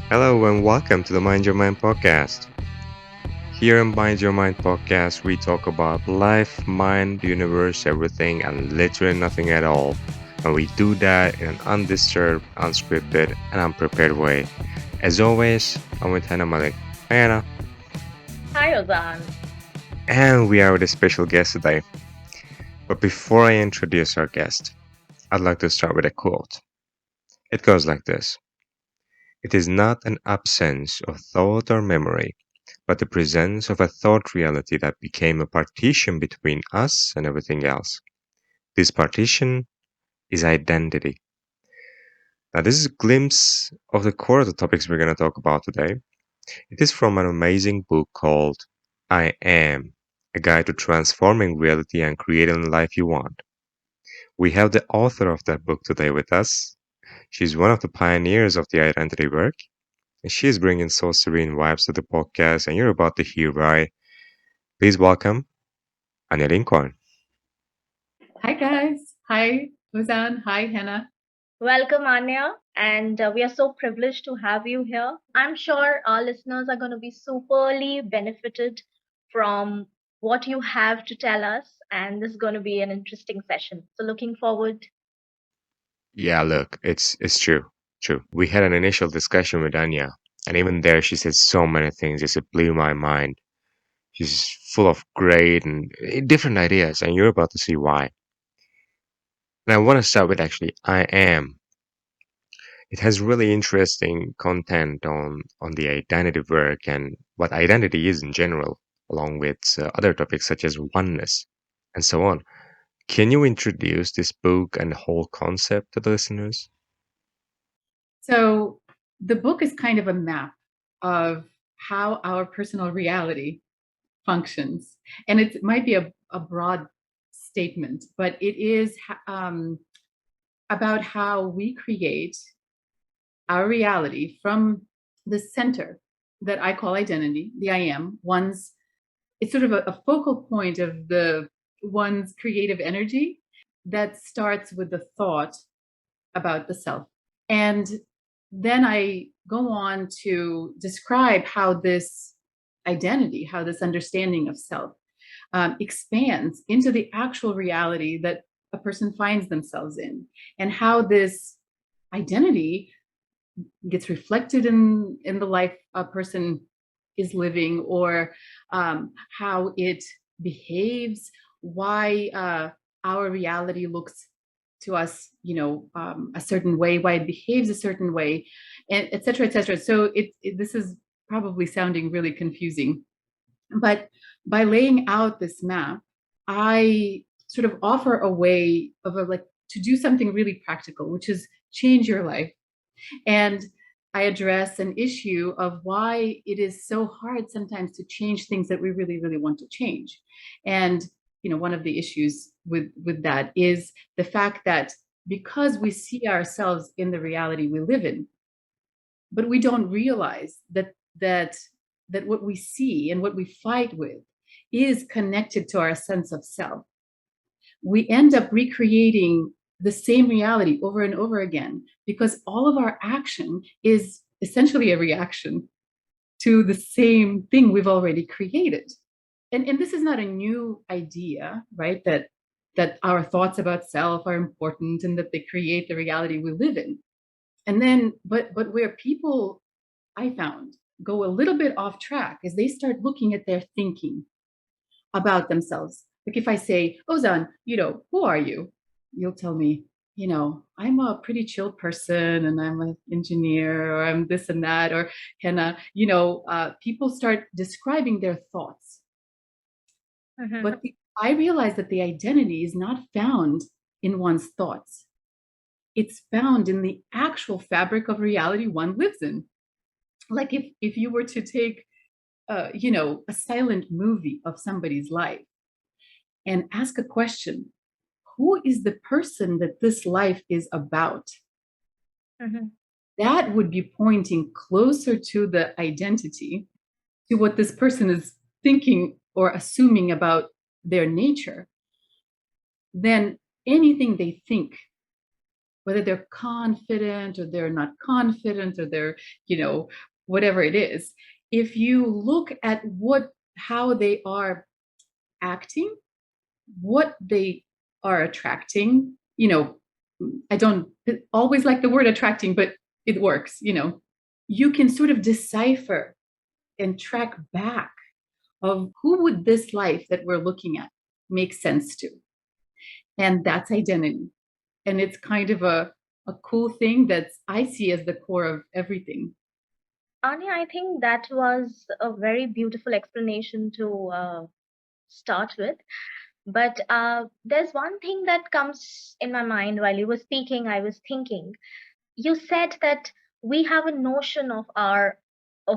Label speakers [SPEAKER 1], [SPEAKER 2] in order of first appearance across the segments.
[SPEAKER 1] Hello and welcome to the Mind Your Mind podcast. Here in Mind Your Mind podcast, we talk about life, mind, the universe, everything, and literally nothing at all. And we do that in an undisturbed, unscripted, and unprepared way. As always, I'm with Henna Malik. Hi, Hannah.
[SPEAKER 2] Hi, Ozan.
[SPEAKER 1] And we are with a special guest today. But before I introduce our guest, I'd like to start with a quote. It goes like this: It is not an absence of thought or memory, but the presence of a thought reality that became a partition between us and everything else. This partition is identity. Now, this is a glimpse of the core of the topics we're going to talk about today. It is from an amazing book called I Am, a guide to transforming reality and creating the life you want. We have the author of that book today with us. She's one of the pioneers of the identity work, and she is bringing so serene vibes to the podcast, and you're about to hear why. Please welcome Anya Lincoln.
[SPEAKER 3] Hi, guys. Hi, Ozan. Hi, Henna.
[SPEAKER 2] Welcome, Anya. And we are so privileged to have you here. I'm sure our listeners are going to be superly benefited from what you have to tell us. And this is going to be an interesting session. So, looking forward.
[SPEAKER 1] Yeah, look, it's true. We had an initial discussion with Anya, and even there, she said so many things. Just it blew my mind. She's full of great and different ideas, and you're about to see why. And I want to start with actually, I am. It has really interesting content on the identity work and what identity is in general, along with other topics such as oneness and so on. Can you introduce this book and the whole concept to the listeners?
[SPEAKER 3] So, the book is kind of a map of how our personal reality functions. And it might be a broad statement, but it is about how we create our reality from the center that I call identity, the I am, it's sort of a focal point of one's creative energy that starts with the thought about the self. And then I go on to describe how this identity, how this understanding of self expands into the actual reality that a person finds themselves in, and how this identity gets reflected in the life a person is living, or how it behaves, why our reality looks to us, a certain way, why it behaves a certain way, and et cetera, et cetera. So this is probably sounding really confusing, but by laying out this map, I sort of offer a way of like to do something really practical, which is change your life. And I address an issue of why it is so hard sometimes to change things that we really, really want to change. And one of the issues with that is the fact that because we see ourselves in the reality we live in, but we don't realize that what we see and what we fight with is connected to our sense of self. We end up recreating the same reality over and over again because all of our action is essentially a reaction to the same thing we've already created. And this is not a new idea, right? That our thoughts about self are important and that they create the reality we live in. And then, but where people, I found, go a little bit off track is they start looking at their thinking about themselves. Like if I say, Ozan, who are you? You'll tell me, I'm a pretty chill person and I'm an engineer or I'm this and that, or Henna, people start describing their thoughts.
[SPEAKER 2] Mhm.
[SPEAKER 3] But I realized that the identity is not found in one's thoughts. It's found in the actual fabric of reality one lives in. Like if you were to take, a silent movie of somebody's life and ask a question, who is the person that this life is about?
[SPEAKER 2] Mhm.
[SPEAKER 3] That would be pointing closer to the identity, to what this person is thinking or assuming about their nature, than anything they think whether they're confident or they're not confident or they're, whatever it is. If you look at how they are acting, what they are attracting, I don't always like the word attracting, but it works, you can sort of decipher and track back of who would this life that we're looking at make sense to. And that's identity. And it's kind of a cool thing that I see as the core of everything.
[SPEAKER 2] Anya, I think that was a very beautiful explanation to start with. But there's one thing that comes in my mind while you were speaking. I was thinking, you said that we have a notion of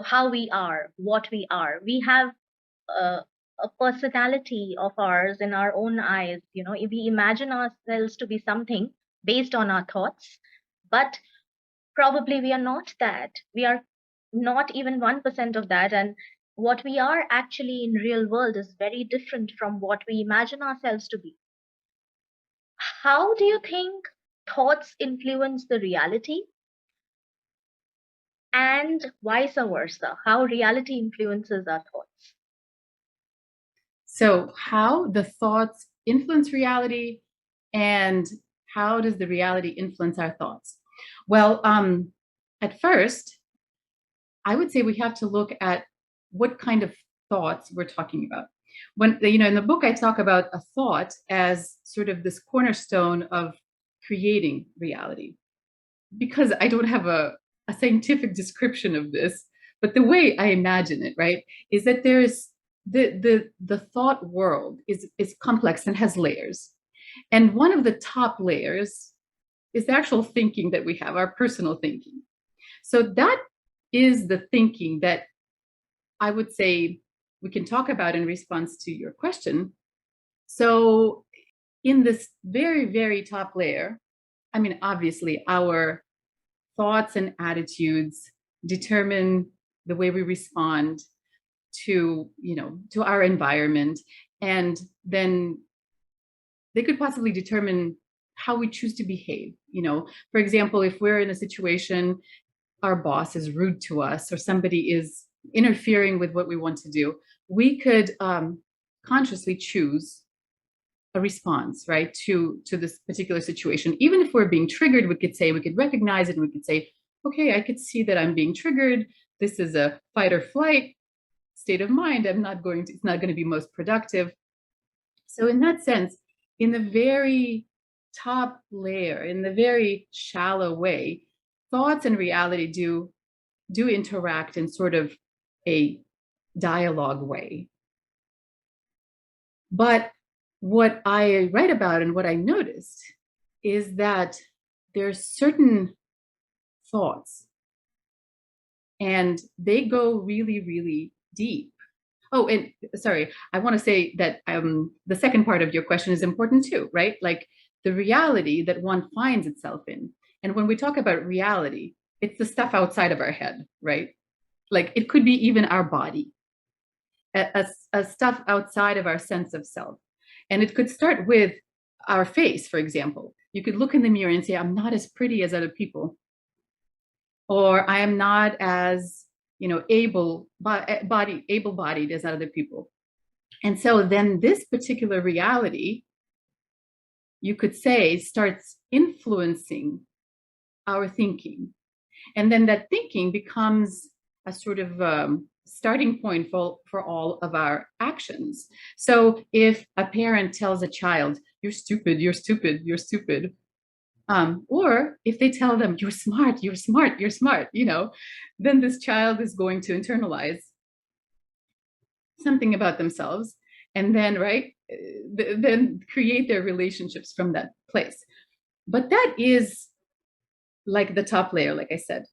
[SPEAKER 2] how we are, what we are. We have a, a personality of ours in our own eyes. If we imagine ourselves to be something based on our thoughts, but probably we are not that. We are not even 1% of that. And what we are actually in real world is very different from what we imagine ourselves to be. How do you think thoughts influence the reality, and vice versa? How reality influences our thoughts?
[SPEAKER 3] So how the thoughts influence reality, and how does the reality influence our thoughts? Well, at first, I would say we have to look at what kind of thoughts we're talking about. When, in the book, I talk about a thought as sort of this cornerstone of creating reality. Because I don't have a scientific description of this, but the way I imagine it, right, is that there's the thought world is complex and has layers. And one of the top layers is the actual thinking that we have, our personal thinking. So that is the thinking that I would say we can talk about in response to your question. So in this very, very top layer, I mean, obviously, our thoughts and attitudes determine the way we respond to, to our environment. And then they could possibly determine how we choose to behave. For example, if we're in a situation, our boss is rude to us or somebody is interfering with what we want to do, we could consciously choose a response, right, to this particular situation. Even if we're being triggered, we could recognize it, and we could say, okay, I could see that I'm being triggered. This is a fight or flight state of mind. It's not going to be most productive. So in that sense, in the very top layer, in the very shallow way, thoughts and reality do interact in sort of a dialogue way. But what I write about and what I noticed is that there's certain thoughts and they go really, really deep. Oh, and sorry, I want to say that the second part of your question is important too, right? Like the reality that one finds itself in. And when we talk about reality, it's the stuff outside of our head, right? Like it could be even our body, a stuff outside of our sense of self. And it could start with our face, for example. You could look in the mirror and say, I'm not as pretty as other people. Or I am not as, able-bodied as other people. And so then this particular reality, you could say, starts influencing our thinking. And then that thinking becomes a sort of starting point for all of our actions. So if a parent tells a child, you're stupid, you're stupid, you're stupid, or if they tell them, you're smart, you're smart, you're smart, then this child is going to internalize something about themselves and then, right, then create their relationships from that place. But that is like the top layer, like I said.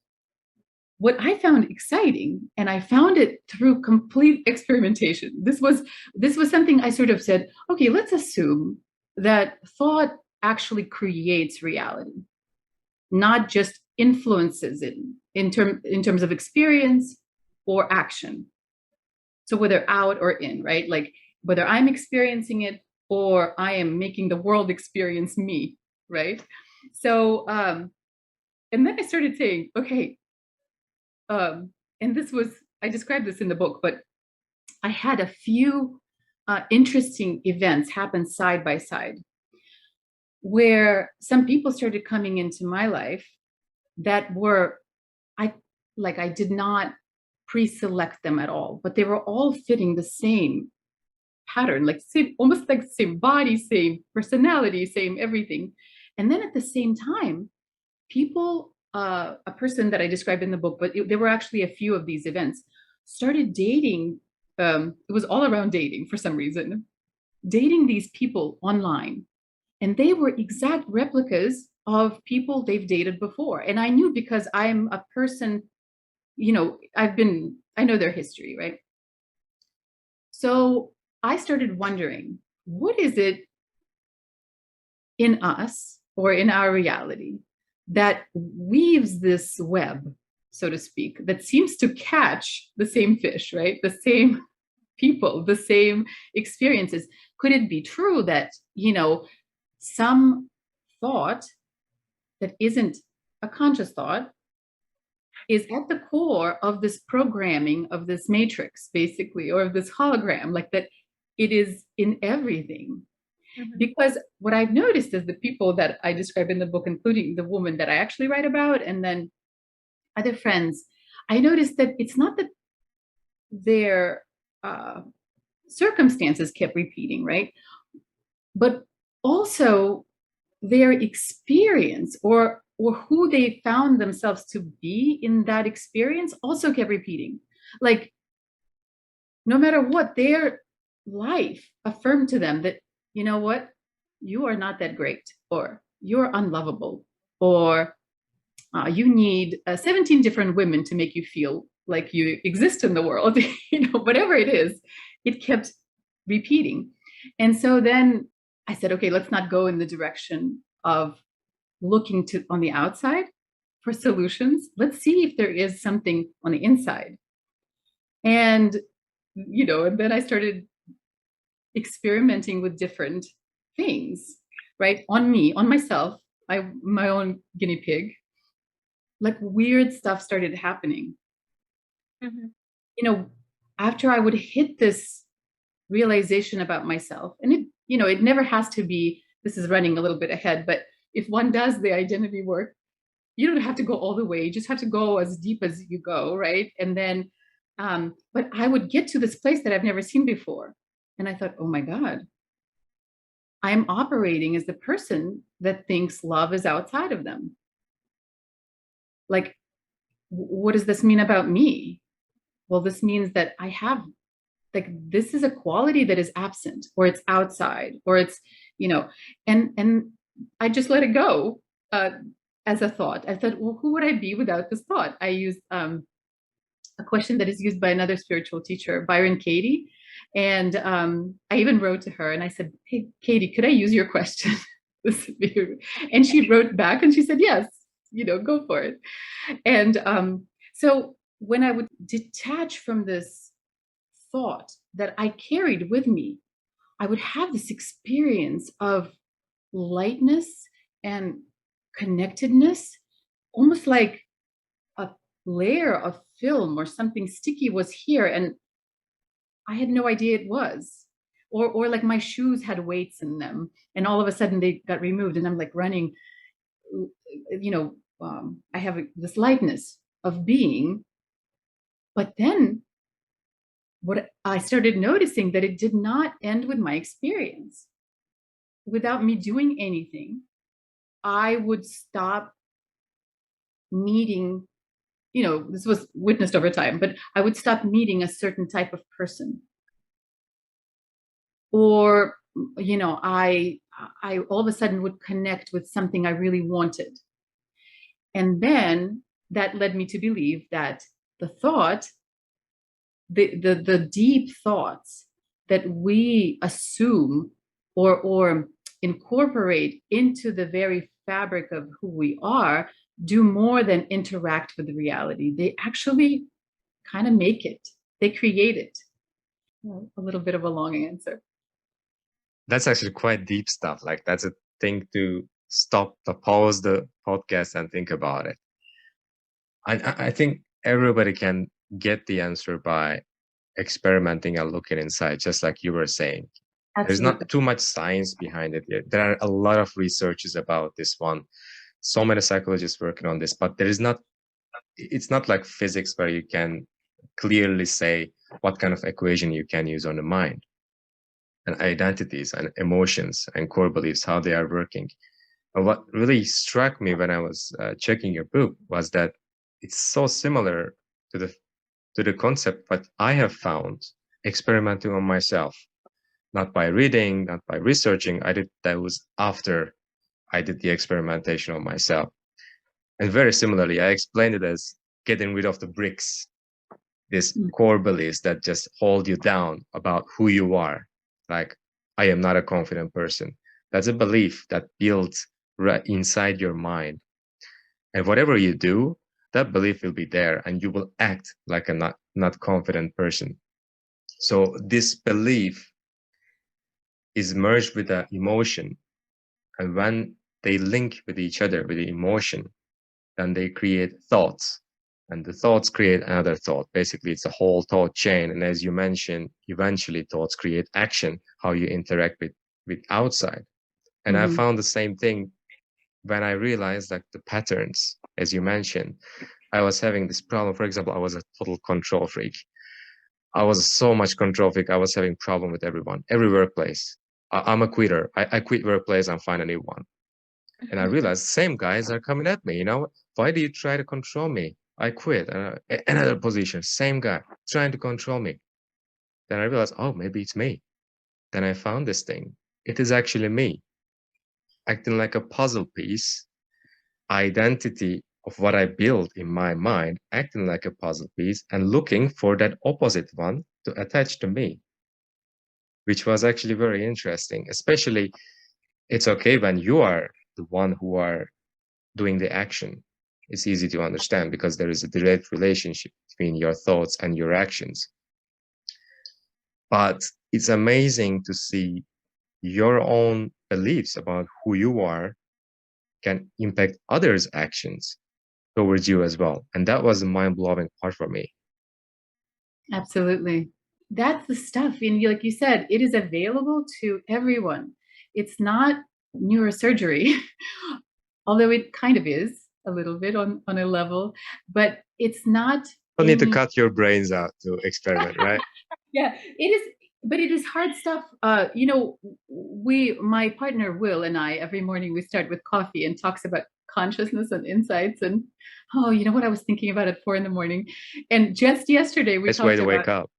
[SPEAKER 3] What I found exciting, and I found it through complete experimentation. This was something I sort of said, okay, let's assume that thought actually creates reality, not just influences it in terms of experience or action. So whether out or in, right? Like whether I'm experiencing it or I am making the world experience me, right? So, and then I started saying, okay, and this was, I described this in the book, but I had a few interesting events happen side by side where some people started coming into my life that were, I like, I did not pre-select them at all, but they were all fitting the same pattern, like same, almost like same body, same personality, same everything. And then at the same time, people, a person that I described in the book, but there were actually a few of these events, started dating. It was all around dating for some reason, dating these people online. And they were exact replicas of people they've dated before. And I knew because I'm a person, I know their history, right? So I started wondering, what is it in us or in our reality that weaves this web, so to speak, that seems to catch the same fish, right? The same people, the same experiences. Could it be true that, some thought that isn't a conscious thought is at the core of this programming of this matrix, basically, or of this hologram, like that it is in everything? Because what I've noticed is the people that I describe in the book, including the woman that I actually write about, and then other friends, I noticed that it's not that their circumstances kept repeating, right? But also their experience or who they found themselves to be in that experience also kept repeating. Like, no matter what, their life affirmed to them that, you know what, you are not that great, or you're unlovable, or you need 17 different women to make you feel like you exist in the world. Whatever it is, it kept repeating. And so then I said, okay, let's not go in the direction of looking to on the outside for solutions. Let's see if there is something on the inside. And and then I started experimenting with different things, right? On me, on myself, my own guinea pig. Like, weird stuff started happening. After I would hit this realization about myself, and it never has to be, this is running a little bit ahead, but if one does the identity work, you don't have to go all the way. You just have to go as deep as you go, right? And then, but I would get to this place that I've never seen before. And I thought, oh my God, I'm operating as the person that thinks love is outside of them. Like, what does this mean about me? Well, this means that I have, like, this is a quality that is absent, or it's outside, or it's, and I just let it go as a thought. I thought, well, who would I be without this thought? I used a question that is used by another spiritual teacher, Byron Katie. And I even wrote to her and I said, hey, Katie, could I use your question? And she wrote back and she said, yes, go for it. And so when I would detach from this thought that I carried with me, I would have this experience of lightness and connectedness, almost like a layer of film or something sticky was here and I had no idea it was. Or like my shoes had weights in them and all of a sudden they got removed and I'm like running, I have this lightness of being. But then what I started noticing, that it did not end with my experience. Without me doing anything, I would stop meeting, this was witnessed over time, but I would stop meeting a certain type of person. Or, I all of a sudden would connect with something I really wanted. And then that led me to believe that the thought, the deep thoughts that we assume or incorporate into the very fabric of who we are, do more than interact with the reality. They actually kind of make it. They create it. A little bit of a long answer.
[SPEAKER 1] That's actually quite deep stuff. Like, that's a thing to pause the podcast and think about it. I think everybody can get the answer by experimenting and looking inside, just like you were saying. There's
[SPEAKER 3] Absolutely.
[SPEAKER 1] not too much science behind it yet. There are a lot of researches about this one. So many psychologists working on this, but there is not, it's not like physics where you can clearly say what kind of equation you can use on the mind and identities and emotions and core beliefs, how they are working. And what really struck me when I was checking your book was that it's so similar to the concept what I have found experimenting on myself, not by reading, not by researching. I did that was after I did the experimentation on myself. And very similarly, I explained it as getting rid of the bricks, this
[SPEAKER 3] Mm.
[SPEAKER 1] core beliefs that just hold you down about who you are. Like, I am not a confident person. That's a belief that builds right inside your mind. And whatever you do, that belief will be there and you will act like a not confident person. So this belief is merged with the emotion. And when they link with each other, with the emotion, then they create thoughts. And the thoughts create another thought. Basically, it's a whole thought chain. And as you mentioned, eventually thoughts create action, how you interact with outside. And I
[SPEAKER 3] Mhm.
[SPEAKER 1] found the same thing when I realized like the patterns, as you mentioned. I was having this problem. For example, I was a total control freak. I was so much control freak. I was having problem with everyone, every workplace. I'm a quitter. I quit workplace and find a new one. And I realized same guys are coming at me. You know, why do you try to control me? I quit. Another position, same guy trying to control me. Then I realized, oh, maybe it's me. Then I found this thing. It is actually me acting like a puzzle piece, identity of what I build in my mind, acting like a puzzle piece and looking for that opposite one to attach to me, which was actually very interesting. Especially, it's okay when you are the one who are doing the action. It's easy to understand because there is a direct relationship between your thoughts and your actions. But it's amazing to see your own beliefs about who you are can impact others' actions towards you as well. And that was a mind-blowing part for me.
[SPEAKER 3] Absolutely. That's the stuff. And like you said, it is available to everyone. It's not neurosurgery, although it kind of is a little bit on a level, but it's not
[SPEAKER 1] Don't need to
[SPEAKER 3] in,
[SPEAKER 1] cut your brains out to experiment, right?
[SPEAKER 3] yeah, it is, but it is hard stuff. My partner Will and I, every morning we start with coffee and talks about consciousness and insights. And oh, you know what I was thinking about at 4 a.m. And just yesterday we
[SPEAKER 1] Best way
[SPEAKER 3] talked
[SPEAKER 1] to
[SPEAKER 3] about,
[SPEAKER 1] wake up.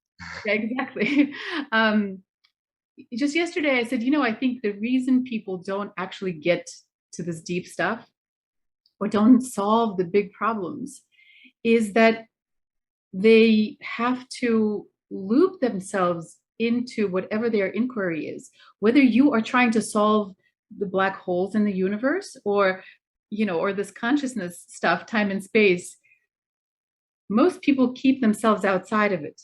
[SPEAKER 3] yeah, exactly. Um, just yesterday I said, I think the reason people don't actually get to this deep stuff or don't solve the big problems is that they have to loop themselves into whatever their inquiry is, whether you are trying to solve the black holes in the universe or this consciousness stuff, time and space. Most people keep themselves outside of it,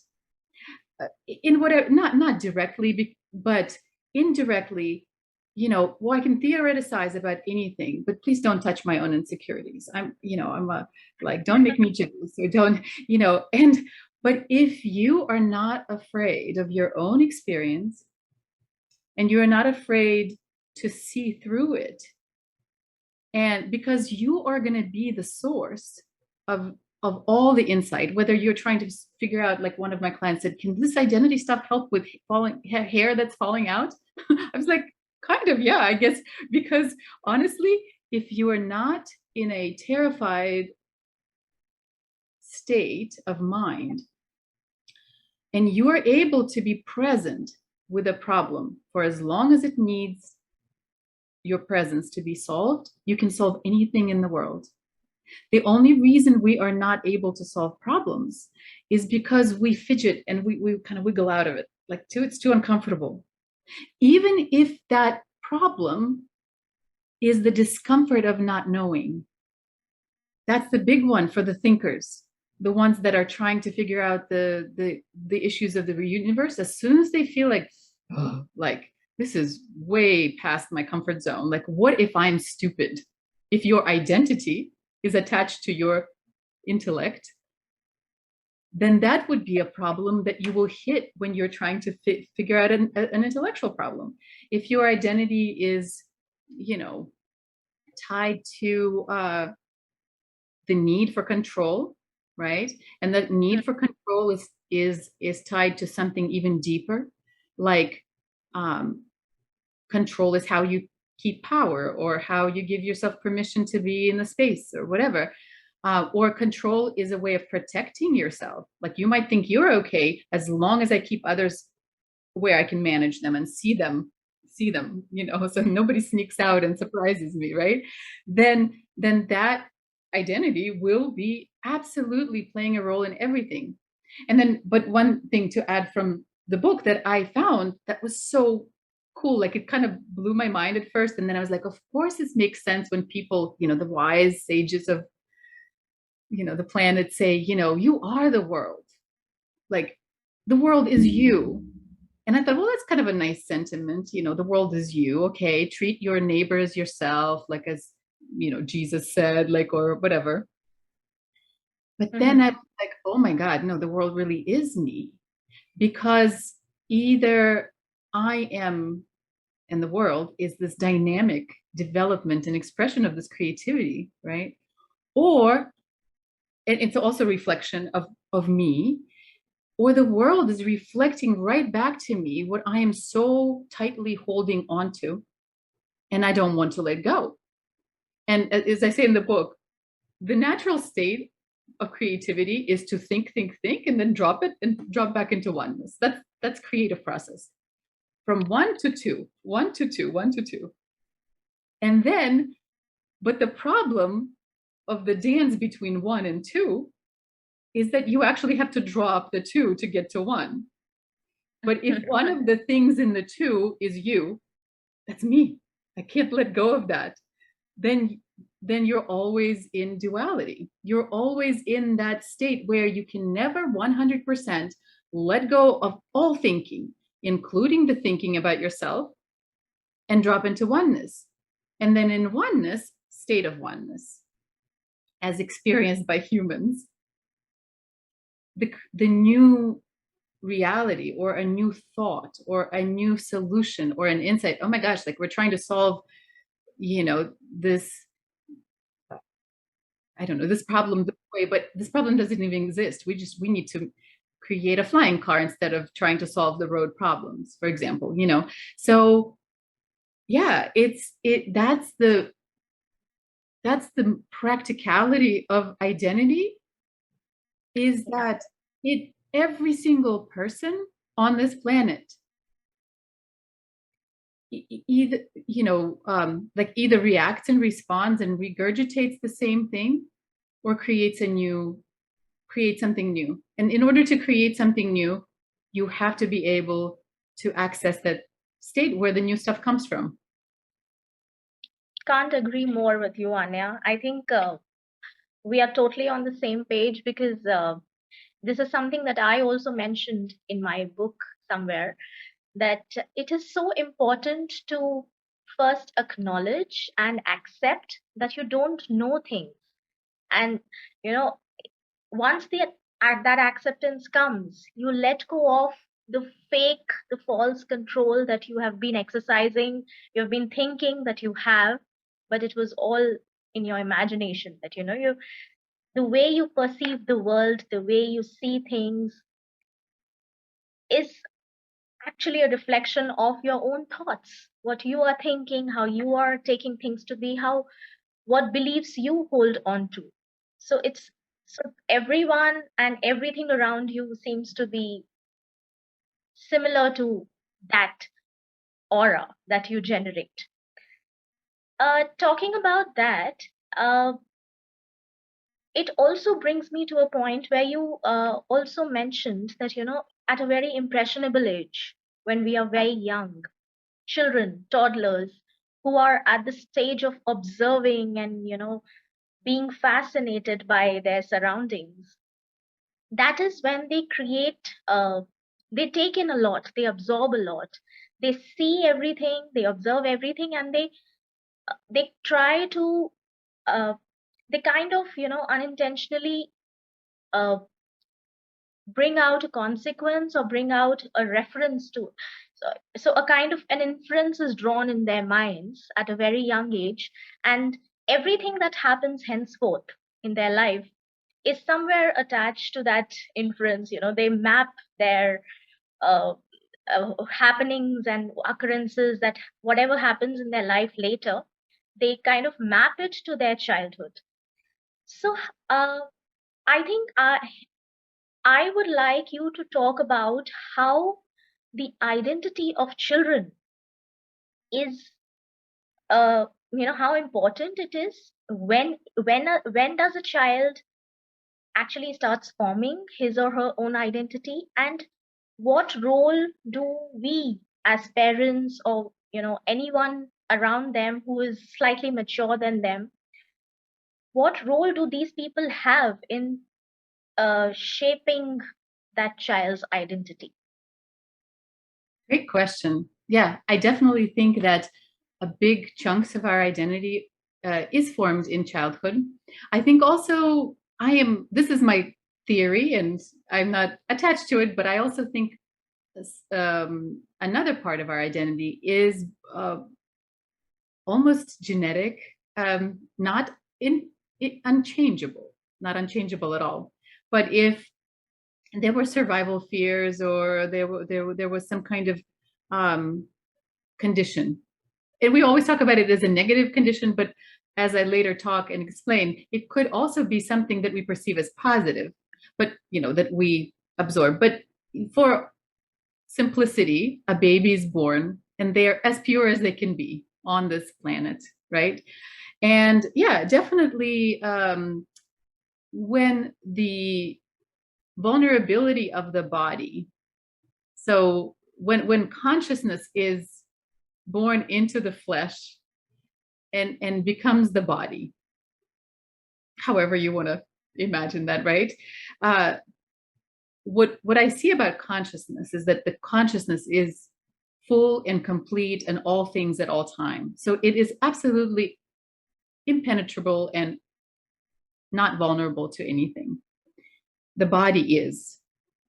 [SPEAKER 3] in whatever, not directly, but indirectly. Well, I can theorize about anything, but please don't touch my own insecurities. I'm a, like, don't make me jealous, or don't, and but if you are not afraid of your own experience and you're not afraid to see through it, and because you are going to be the source of all the insight, whether you're trying to figure out, like one of my clients said, can this identity stuff help with falling hair that's falling out? I was like, kind of, yeah, I guess, because honestly, if you are not in a terrified state of mind and you are able to be present with a problem for as long as it needs your presence to be solved, you can solve anything in the world. The only reason we are not able to solve problems is because we fidget and we kind of wiggle out of it. Like, it's too uncomfortable. Even if that problem is the discomfort of not knowing. That's the big one for the thinkers, the ones that are trying to figure out the issues of the universe. As soon as they feel like this is way past my comfort zone. Like, what if I'm stupid? If your identity is attached to your intellect, then that would be a problem that you will hit when you're trying to figure out an intellectual problem. If your identity is, you know, tied to the need for control, right? And that need for control is tied to something even deeper, like um, control is how you keep power, or how you give yourself permission to be in the space, or whatever. Or control is a way of protecting yourself. Like, you might think you're okay as long as I keep others where I can manage them and see them, so nobody sneaks out and surprises me, right? Then that identity will be absolutely playing a role in everything. And then, but one thing to add from the book that I found that was so cool, like it kind of blew my mind at first, and then I was like, of course this makes sense when people, the wise sages of the planet say, you are the world, like the world is you. And I thought, well, that's kind of a nice sentiment. The world is you. Okay, treat your neighbor as yourself, like as Jesus said, like, or whatever. But then I'm like, oh my God, no, the world really is me. Because either I am, and the world is this dynamic development and expression of this creativity, right? Or it's also a reflection of me, or the world is reflecting right back to me what I am so tightly holding onto and I don't want to let go. And as I say in the book, the natural state of creativity is to think, and then drop it and drop back into oneness. That's creative process. From one to two, one to two, one to two. And then, but the problem of the dance between one and two is that you actually have to drop the two to get to one. But if one of the things in the two is you, that's me. I can't let go of that. Then you're always in duality. You're always in that state where you can never 100% let go of all thinking, including the thinking about yourself, and drop into oneness. And then in oneness, state of oneness, as experienced by humans, the new reality or a new thought or a new solution or an insight, oh my gosh, like we're trying to solve this, I don't know, this problem this way, but this problem doesn't even exist. We need to create a flying car instead of trying to solve the road problems, for example. So yeah, that's the practicality of identity, is that every single person on this planet either either reacts and responds and regurgitates the same thing, or creates something new. And in order to create something new, you have to be able to access that state where the new stuff comes from.
[SPEAKER 2] Can't agree more with you, Anya. I think we are totally on the same page, because this is something that I also mentioned in my book somewhere, that it is so important to first acknowledge and accept that you don't know things. And, you know, once that acceptance comes, you let go of the false control that you have been exercising, you've been thinking that you have, but it was all in your imagination. That the way you perceive the world, the way you see things, is actually a reflection of your own thoughts, what you are thinking, how you are taking things to be, how what beliefs you hold on to. So everyone and everything around you seems to be similar to that aura that you generate. Talking about that, uh, it also brings me to a point where you also mentioned that, at a very impressionable age, when we are very young, children, toddlers, who are at the stage of observing and, being fascinated by their surroundings, that is when they create, they take in a lot, they absorb a lot, they see everything, they observe everything, and they try to uh, they kind of, unintentionally uh, bring out a consequence or bring out a reference to. So a kind of an inference is drawn in their minds at a very young age, and everything that happens henceforth in their life is somewhere attached to that inference. They map their uh, happenings and occurrences, that whatever happens in their life later, they kind of map it to their childhood. So uh, I think I would like you to talk about how the identity of children is, how important it is. When does a child actually starts forming his or her own identity, and what role do we as parents, or anyone around them who is slightly mature than them, what role do these people have in shaping that child's identity?
[SPEAKER 3] Great question. Yeah, I definitely think that a big chunks of our identity is formed in childhood. I think also this is my theory and I'm not attached to it, but I also think another part of our identity is almost genetic, not unchangeable, not unchangeable at all. But if there were survival fears, or there was some kind of condition, and we always talk about it as a negative condition, but as I later talk and explain, it could also be something that we perceive as positive, but that we absorb. But for simplicity, a baby is born and they're as pure as they can be on this planet, right? And yeah, definitely when the vulnerability of the body, so when consciousness is born into the flesh and becomes the body, however you want to imagine that, right? What I see about consciousness is that the consciousness is full and complete and all things at all time. So it is absolutely impenetrable and not vulnerable to anything. The body is,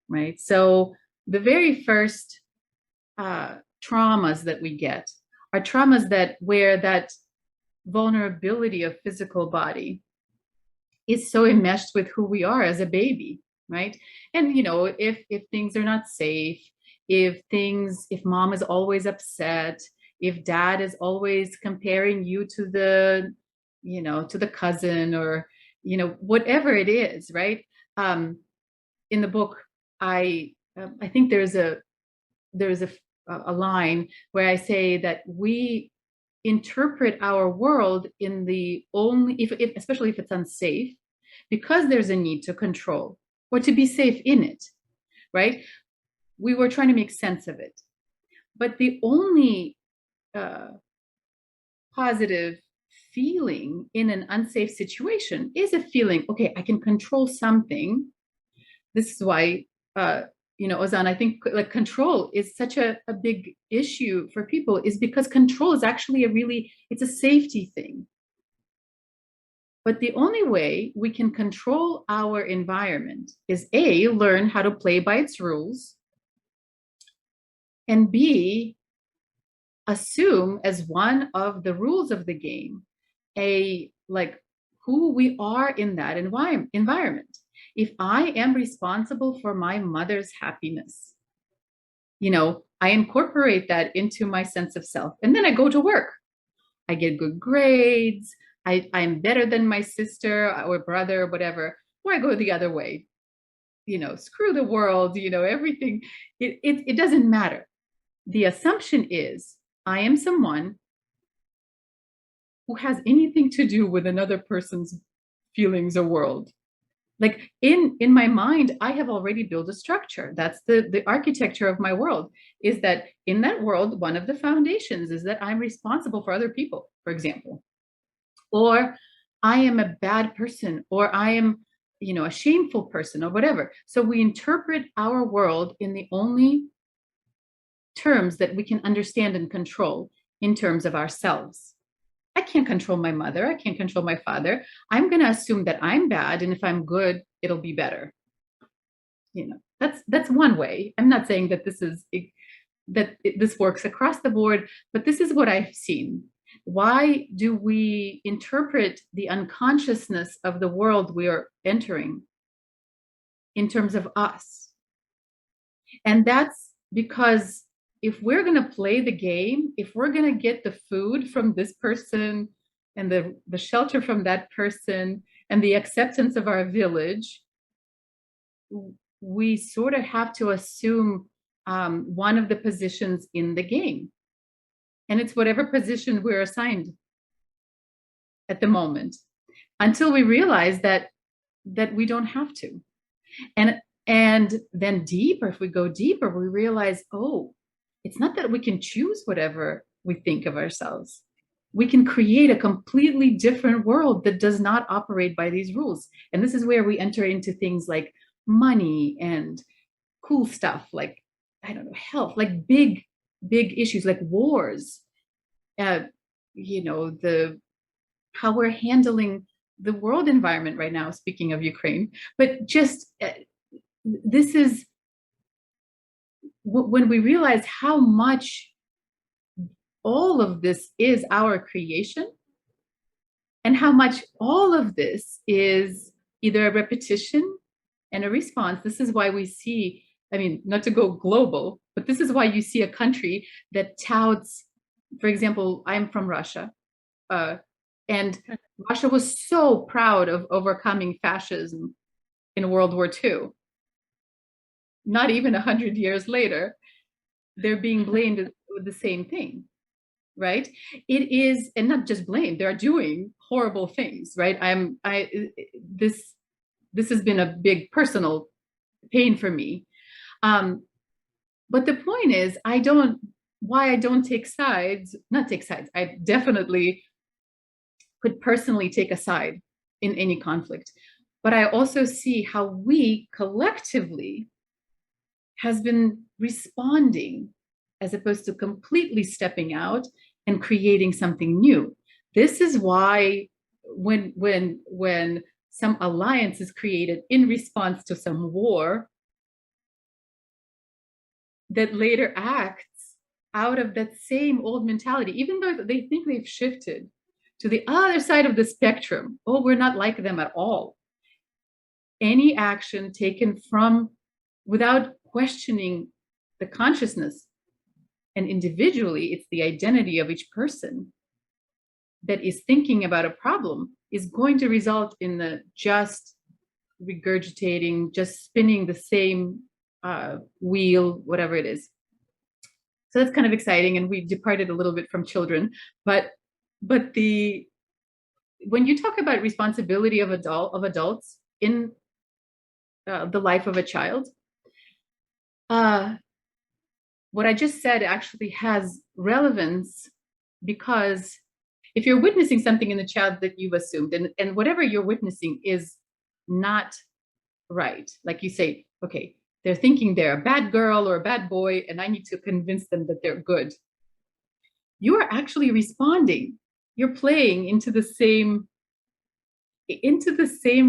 [SPEAKER 3] right? So the very first traumas that we get are traumas where that vulnerability of physical body is so enmeshed with who we are as a baby, right? And if things are not safe, if mom is always upset, if dad is always comparing you to the cousin, or whatever it is, right? In the book, I think there's a line where I say that we interpret our world in the only, especially if it's unsafe, because there's a need to control or to be safe in it, right? We were trying to make sense of it. But the only positive feeling in an unsafe situation is a feeling, okay, I can control something. This is why, Ozan, I think like control is such a big issue for people, is because control is actually it's a safety thing. But the only way we can control our environment is A, learn how to play by its rules, and B, assume as one of the rules of the game who we are in that environment. If I am responsible for my mother's happiness, I incorporate that into my sense of self, and then I go to work. I get good grades. I'm better than my sister or brother or whatever, or I go the other way. Screw the world, everything. It doesn't matter. The assumption is I am someone who has anything to do with another person's feelings or world. Like in my mind, I have already built a structure. That's the architecture of my world, is that in that world, one of the foundations is that I'm responsible for other people, for example, or I am a bad person, or I am, a shameful person, or whatever. So we interpret our world in the only terms that we can understand and control in terms of ourselves. I can't control my mother. I can't control my father. I'm going to assume that I'm bad, and if I'm good, it'll be better. That's one way. I'm not saying that this works across the board, but this is what I've seen. Why do we interpret the unconsciousness of the world we are entering in terms of us? And that's because if we're going to play the game, if we're going to get the food from this person and the shelter from that person and the acceptance of our village, we sort of have to assume one of the positions in the game. And it's whatever position we're assigned at the moment, until we realize that we don't have to. And then deeper, if we go deeper, we realize, oh, it's not that we can choose whatever we think of ourselves. We can create a completely different world that does not operate by these rules. And this is where we enter into things like money and cool stuff, like, I don't know, health, like big issues like wars, how we're handling the world environment right now, speaking of Ukraine. But just this is when we realize how much all of this is our creation, and how much all of this is either a repetition and a response. This is why we see, I mean, not to go global, but this is why you see a country that touts, for example, I'm from Russia, and Russia was so proud of overcoming fascism in World War II. Not even 100 years later, they're being blamed with the same thing, right? It is, and not just blamed, they're doing horrible things, right? This has been a big personal pain for me. But the point is, why I don't take sides, not take sides, I definitely could personally take a side in any conflict. But I also see how we collectively has been responding as opposed to completely stepping out and creating something new. This is why when some alliance is created in response to some war that later acts out of that same old mentality, even though they think they've shifted to the other side of the spectrum. Oh, we're not like them at all. Any action taken without questioning the consciousness, and individually, it's the identity of each person that is thinking about a problem, is going to result in the just regurgitating, just spinning the same wheel, whatever it is. So that's kind of exciting, and we departed a little bit from children, but when you talk about responsibility of adults in the life of a child, what I just said actually has relevance, because if you're witnessing something in the child that you've assumed, and whatever you're witnessing is not right, like you say, okay, they're thinking they're a bad girl or a bad boy, and I need to convince them that they're good. You are actually responding. You're playing into the same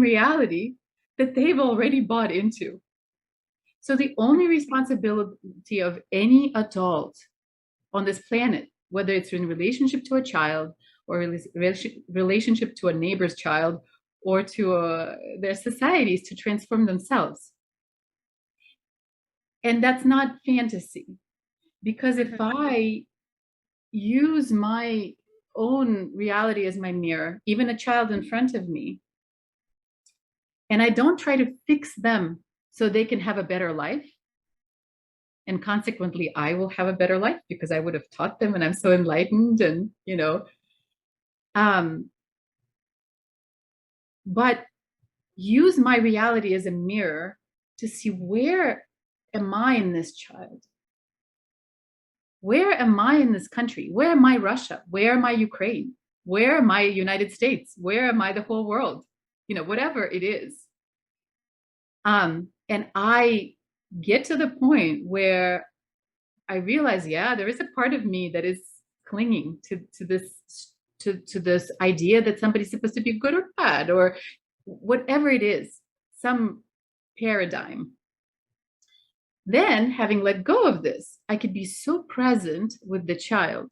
[SPEAKER 3] reality that they've already bought into. So the only responsibility of any adult on this planet, whether it's in relationship to a child or relationship to a neighbor's child or to their societies, to transform themselves. And that's not fantasy, because if I use my own reality as my mirror, even a child in front of me, and I don't try to fix them so they can have a better life, and consequently I will have a better life because I would have taught them and I'm so enlightened, and but use my reality as a mirror to see, where am I in this child? Where am I in this country? Where am I Russia? Where am I Ukraine? Where am I United States? Where am I the whole world? Whatever it is. And I get to the point where I realized, yeah, there is a part of me that is clinging to this idea that somebody's supposed to be good or bad or whatever it is, some paradigm. Then, having let go of this, I could be so present with the child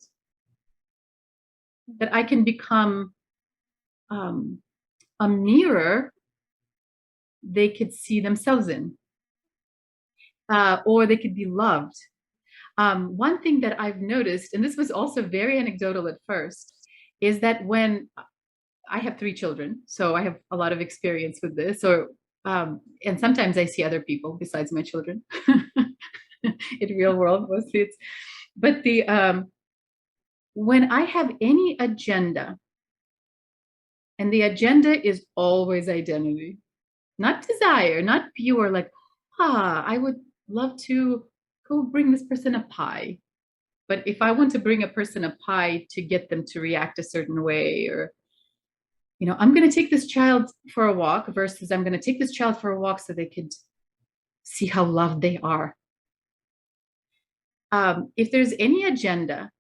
[SPEAKER 3] that I can become a mirror they could see themselves in, or they could be loved. One thing that I've noticed, and this was also very anecdotal at first, is that when I have 3 children, so I have a lot of experience with this, and sometimes I see other people besides my children in real world mostly. But when I have any agenda, and the agenda is always identity, not desire, not pure, like, I would love to go bring this person a pie. But if I want to bring a person a pie to get them to react a certain way, or, I'm going to take this child for a walk versus I'm going to take this child for a walk so they could see how loved they are. If there's any agenda,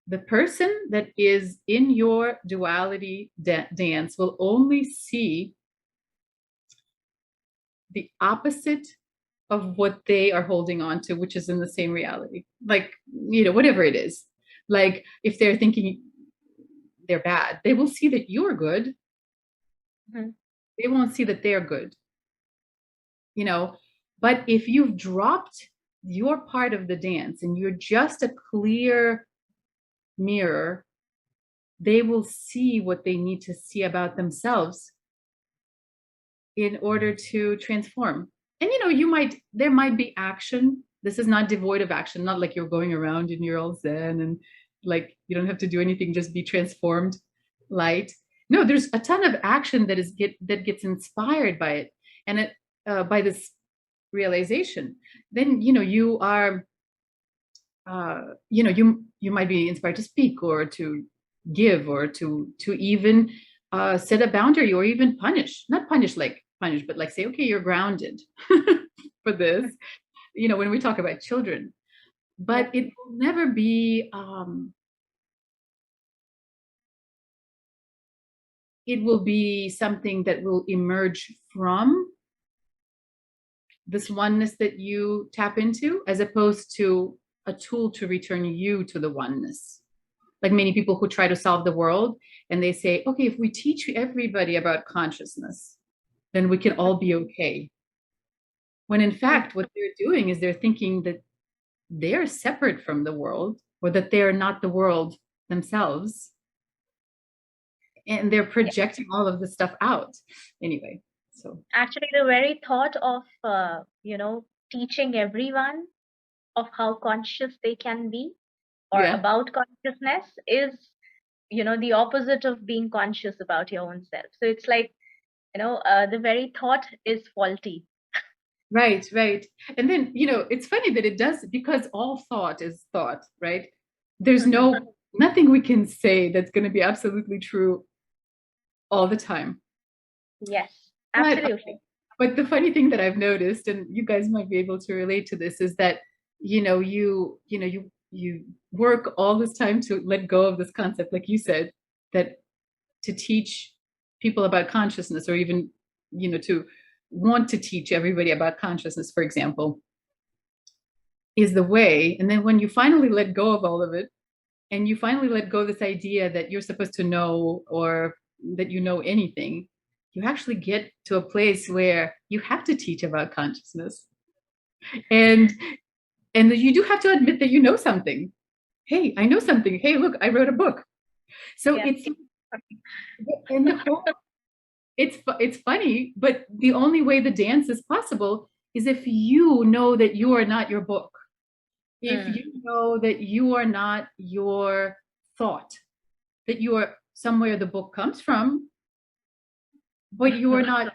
[SPEAKER 3] the person that is in your duality dance will only see the opposite of what they are holding on to, which is in the same reality. Like, whatever it is. Like, if they're thinking they're bad, they will see that you're good. Mm-hmm. They won't see that they're good. But if you've dropped your part of the dance and you're just a clear mirror, they will see what they need to see about themselves in order to transform. And there might be action. This is not devoid of action, not like you're going around and you're all zen and like you don't have to do anything, just be transformed light. No, there's a ton of action that gets inspired by it, and by this realization. Then you are you might be inspired to speak or to give or to even set a boundary or even not punish but like say, okay, you're grounded for this, when we talk about children. But it will never be it will be something that will emerge from this oneness that you tap into, as opposed to a tool to return you to the oneness. Like many people who try to solve the world and they say, okay, if we teach everybody about consciousness, then we can all be okay. When in fact, what they're doing is they're thinking that they're separate from the world, or that they're not the world themselves. And they're projecting all of this stuff out. Anyway, so.
[SPEAKER 2] Actually, the very thought of, teaching everyone of how conscious they can be, or about consciousness, is the opposite of being conscious about your own self. So it's like the very thought is faulty.
[SPEAKER 3] Right. And then it's funny that it does, because all thought is thought, right? There's nothing we can say that's going to be absolutely true all the time.
[SPEAKER 2] Yes, absolutely.
[SPEAKER 3] But the funny thing that I've noticed, and you guys might be able to relate to this, is that you work all this time to let go of this concept, like you said, that to teach people about consciousness, or even to want to teach everybody about consciousness, for example, is the way. And then when you finally let go of all of it, and you finally let go of this idea that you're supposed to know, or that you know anything, you actually get to a place where you have to teach about consciousness. And you do have to admit that you know something. Hey, I know something. Hey, look, I wrote a book. So it's funny, but the only way the dance is possible is if you know that you are not your book. If you know that you are not your thought, that you are somewhere the book comes from, but you are not,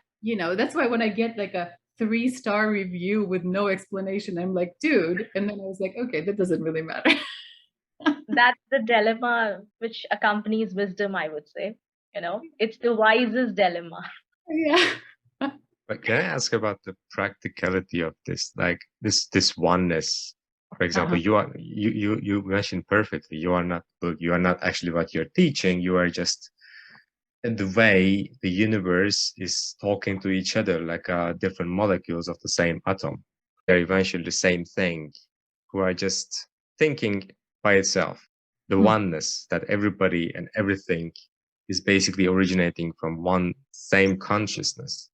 [SPEAKER 3] that's why when I get like a 3-star review with no explanation, I'm like, dude. And then I was like, okay, that doesn't really matter.
[SPEAKER 2] That's the dilemma which accompanies wisdom, I would say. It's the wisest dilemma.
[SPEAKER 3] Yeah.
[SPEAKER 1] But can I ask about the practicality of this, like this oneness? For example, you mentioned perfectly. You are not actually what you're teaching. You are just the way the universe is talking to each other, like different molecules of the same atom. They're eventually the same thing, who are just thinking by itself. The oneness that everybody and everything is basically originating from one same consciousness.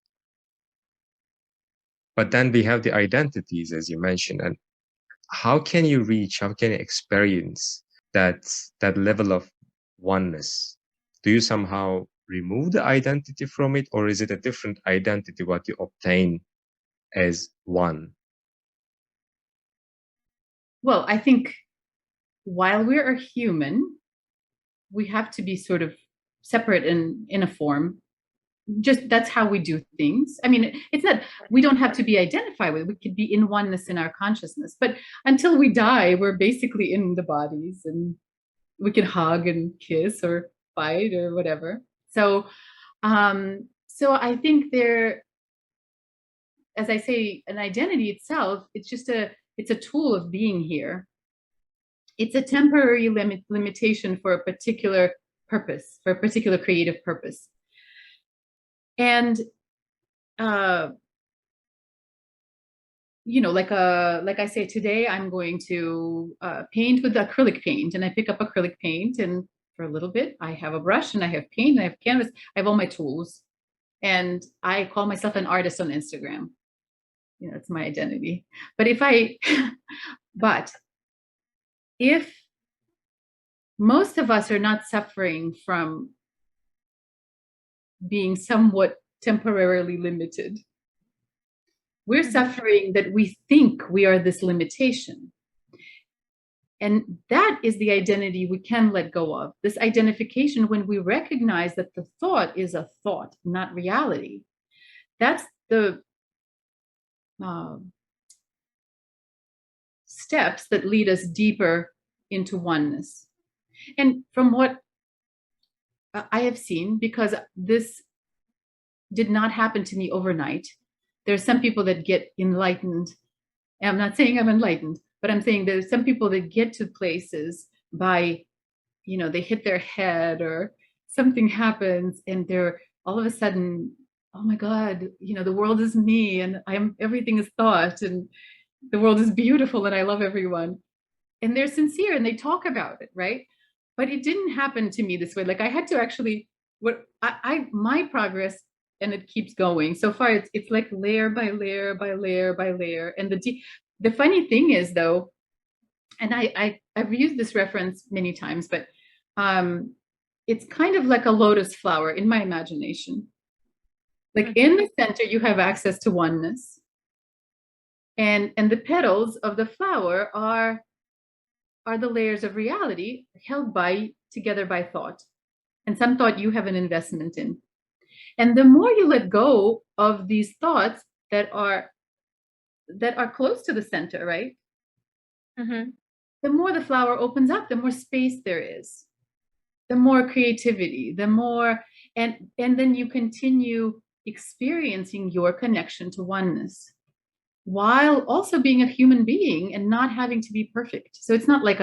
[SPEAKER 1] But then we have the identities, as you mentioned, and how can you experience that level of oneness? Do you somehow remove the identity from it, or is it a different identity what you obtain as one?
[SPEAKER 3] Well, I think while we're a human, we have to be sort of separate in a form. Just that's how we do things. I mean, it's not, we don't have to be identified with it. We could be in oneness in our consciousness. But until we die, we're basically in the bodies, and we can hug and kiss or fight or whatever. So I think there, as I say, an identity itself, it's a tool of being here. It's a temporary limitation for a particular purpose, for a particular creative purpose. And like I say, today I'm going to paint with acrylic paint, and I pick up acrylic paint, and for a little bit I have a brush and I have paint and I have canvas, I have all my tools, and I call myself an artist on Instagram. It's my identity. But if most of us are not suffering from being somewhat temporarily limited, we're suffering that we think we are this limitation. And that is the identity we can let go of. This identification, when we recognize that the thought is a thought, not reality. That's the steps that lead us deeper into oneness. And from what I have seen, because this did not happen to me overnight, there are some people that get enlightened. And I'm not saying I'm enlightened, but I'm saying there's some people that get to places by, they hit their head or something happens, and they're all of a sudden, oh my God, the world is me, and everything is thought, and the world is beautiful, and I love everyone. And they're sincere and they talk about it, right? But it didn't happen to me this way. Like I had to actually, my progress, and it keeps going. So far, it's like layer by layer by layer by layer. And the funny thing is, though, and I've used this reference many times, but it's kind of like a lotus flower in my imagination. Like in the center, you have access to oneness, and the petals of the flower are the layers of reality held together by thought, and some thought you have an investment in. And the more you let go of these thoughts that are close to the center, right? The more the flower opens up, the more space there is, the more creativity, the more, and then you continue experiencing your connection to oneness while also being a human being and not having to be perfect. So it's not like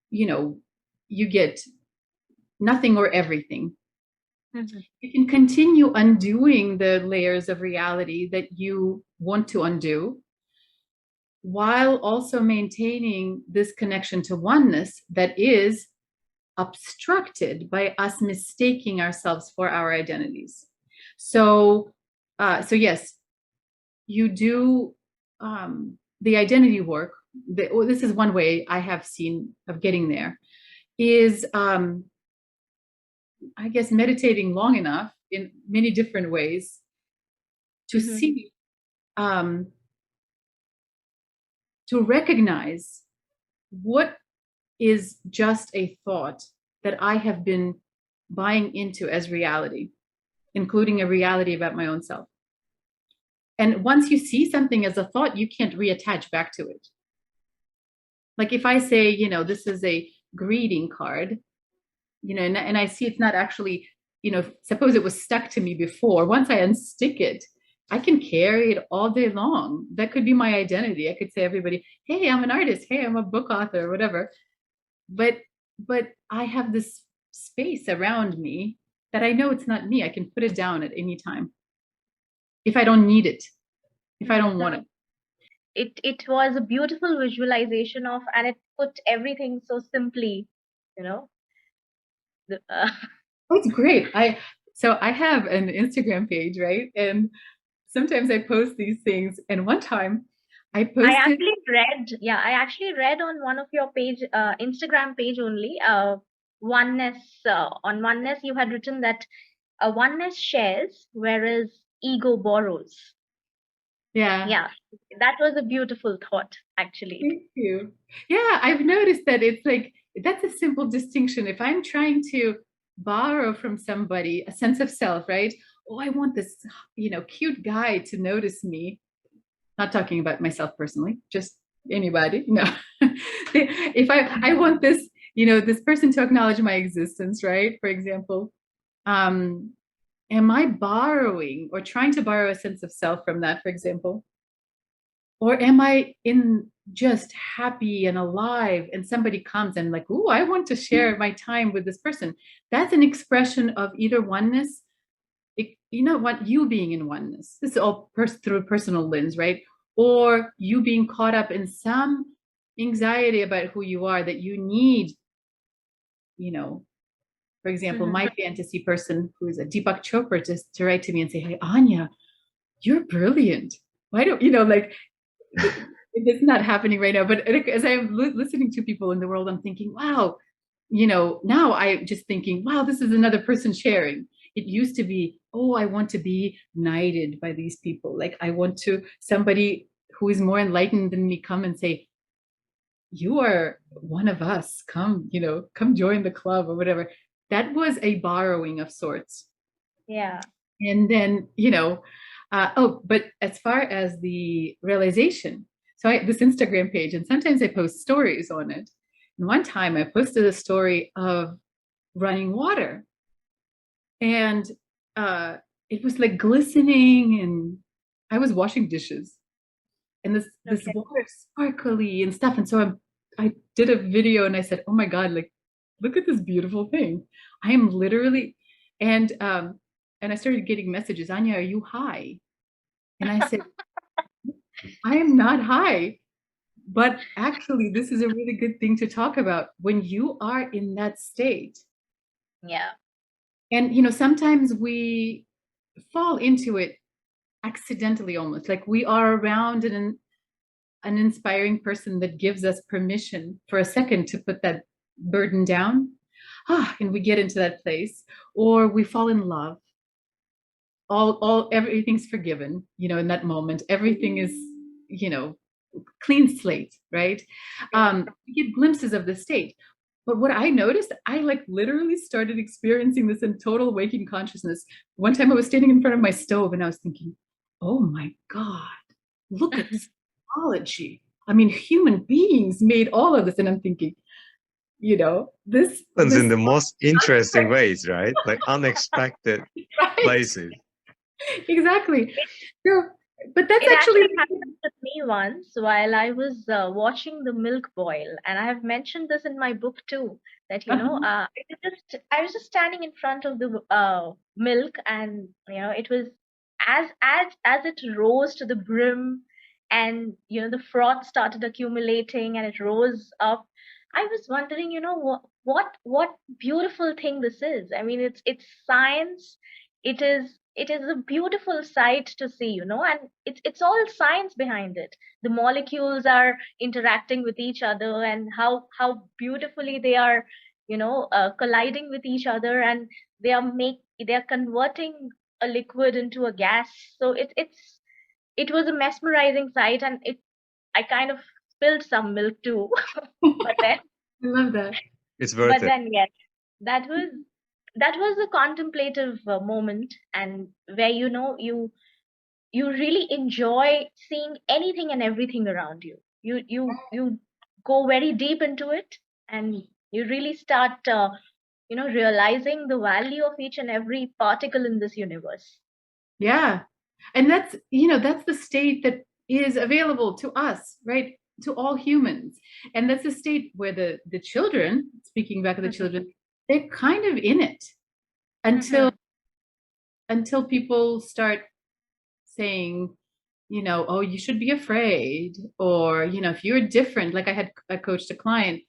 [SPEAKER 3] you get nothing or everything. You can continue undoing the layers of reality that you want to undo, while also maintaining this connection to oneness that is obstructed by us mistaking ourselves for our identities. So yes, you do the identity work. This is one way I have seen of getting there, is I guess meditating long enough in many different ways to see, to recognize what is just a thought that I have been buying into as reality, including a reality about my own self. And once you see something as a thought, you can't reattach back to it. Like if I say, this is a greeting card, and I see it's not actually, suppose it was stuck to me before. Once I unstick it, I can carry it all day long. That could be my identity. I could say everybody, hey, I'm an artist. Hey, I'm a book author, whatever. But I have this space around me that I know it's not me. I can put it down at any time if I don't need it, if I don't want it.
[SPEAKER 2] It was a beautiful visualization of, and it put everything so simply, you know. The,
[SPEAKER 3] Oh, it's great. I have an Instagram page, right? And sometimes I post these things. And one time I posted.
[SPEAKER 2] I actually read on one of your page, Instagram page only, oneness. On oneness, you had written that oneness shares, whereas ego borrows.
[SPEAKER 3] Yeah.
[SPEAKER 2] Yeah, that was a beautiful thought, actually.
[SPEAKER 3] Thank you. Yeah, I've noticed that it's like that's a simple distinction. If I'm trying to borrow from somebody a sense of self, right? Oh, I want this, cute guy to notice me. Not talking about myself personally, just anybody. No. If I want this, this person to acknowledge my existence, right? For example, am I borrowing or trying to borrow a sense of self from that, for example? Or am I in just happy and alive and somebody comes and like, oh, I want to share my time with this person? That's an expression of either oneness, what you being in oneness. This is all through a personal lens, right? Or you being caught up in some anxiety about who you are that you need, for example, my fantasy person who is a Deepak Chopra to write to me and say, hey, Anya, you're brilliant. Why don't, like, it's not happening right now, but as I'm listening to people in the world, I'm thinking, wow, now I'm just thinking, wow, this is another person sharing. It used to be, oh, I want to be knighted by these people. Like I want to somebody who is more enlightened than me come and say, you are one of us. Come, come join the club or whatever. That was a borrowing of sorts.
[SPEAKER 2] Yeah.
[SPEAKER 3] And then, but as far as the realization, so I this Instagram page, and sometimes I post stories on it. And one time I posted a story of running water, and it was like glistening, and I was washing dishes, and this water sparkly and stuff. And so I did a video, and I said, "Oh my God, like look at this beautiful thing! I am literally," and I started getting messages, Anya, are you high? And I said, I am not high. But actually, this is a really good thing to talk about when you are in that state.
[SPEAKER 2] Yeah.
[SPEAKER 3] And, sometimes we fall into it accidentally almost, like we are around an inspiring person that gives us permission for a second to put that burden down. And we get into that place, or we fall in love. Everything's forgiven, in that moment. Everything is, clean slate, right? We get glimpses of the state. But what I noticed, I like literally started experiencing this in total waking consciousness. One time I was standing in front of my stove and I was thinking, oh my God, look at this technology. I mean, human beings made all of this. And I'm thinking, this
[SPEAKER 1] in the most interesting ways, right? Like unexpected
[SPEAKER 3] right.
[SPEAKER 1] places.
[SPEAKER 3] Exactly. So, but that's
[SPEAKER 2] it
[SPEAKER 3] actually
[SPEAKER 2] happened with me once while I was watching the milk boil, and I have mentioned this in my book too. That I was just standing in front of the milk, and it was as it rose to the brim, and the froth started accumulating, and it rose up. I was wondering, what beautiful thing this is. I mean, it's science. It is a beautiful sight to see, and it's all science behind it. The molecules are interacting with each other, and how beautifully they are, colliding with each other, and they are converting a liquid into a gas. So it was a mesmerizing sight, and I kind of spilled some milk too. But then
[SPEAKER 3] I love that.
[SPEAKER 1] It's worth it.
[SPEAKER 2] Then yes, that was a contemplative moment, and where you really enjoy seeing anything and everything around you. You go very deep into it, and you really start realizing the value of each and every particle in this universe.
[SPEAKER 3] Yeah. And that's, that's the state that is available to us, right? To all humans. And that's the state where the children, speaking back of the
[SPEAKER 2] Mhm.
[SPEAKER 3] children, they're kind of in it until
[SPEAKER 2] Mhm.
[SPEAKER 3] until people start saying, oh, you should be afraid, or if you're different. Like I coached a client,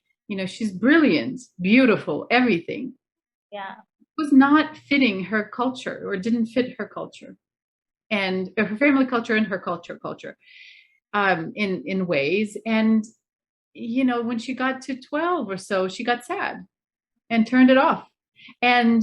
[SPEAKER 3] she's brilliant, beautiful, everything.
[SPEAKER 2] Yeah.
[SPEAKER 3] It was not fitting her culture, or didn't fit her culture, and her family culture and her culture, in ways. And when she got to 12 or so, she got sad and turned it off. And